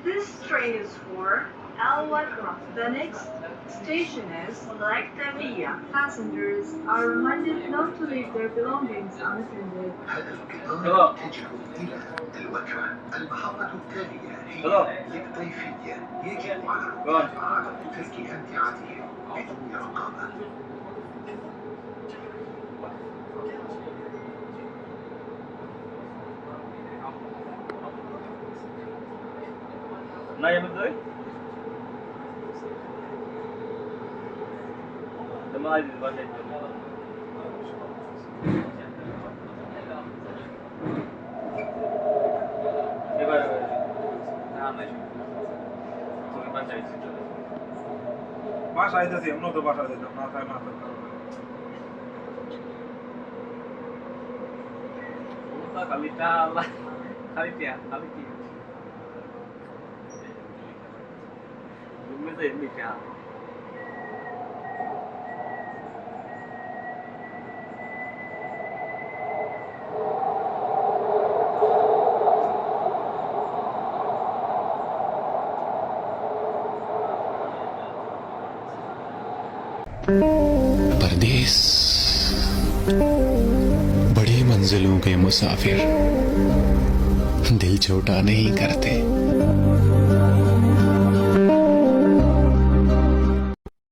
This train is for Al-Wakra. The next station is Laktavia. Passengers are reminded not to leave their belongings unattended. هذا القطار يتجه إلى الوكرة. المحطة التالية هي الطيفية. يجب على الركاب عدم ترك أمتعتهم بدون رقابة. Na yemek doy? Tama ay di ba siya? Diba? Tama siya. So iba siya ito. বাসায় যেতে আমরা তো বাসায় যেতাম মাথায় মাথা Kalita lah. Kalita. Đúng cái gì mình chào. परदेस बड़ी मंजिलों के मुसाफिर दिल छोटा नहीं करते।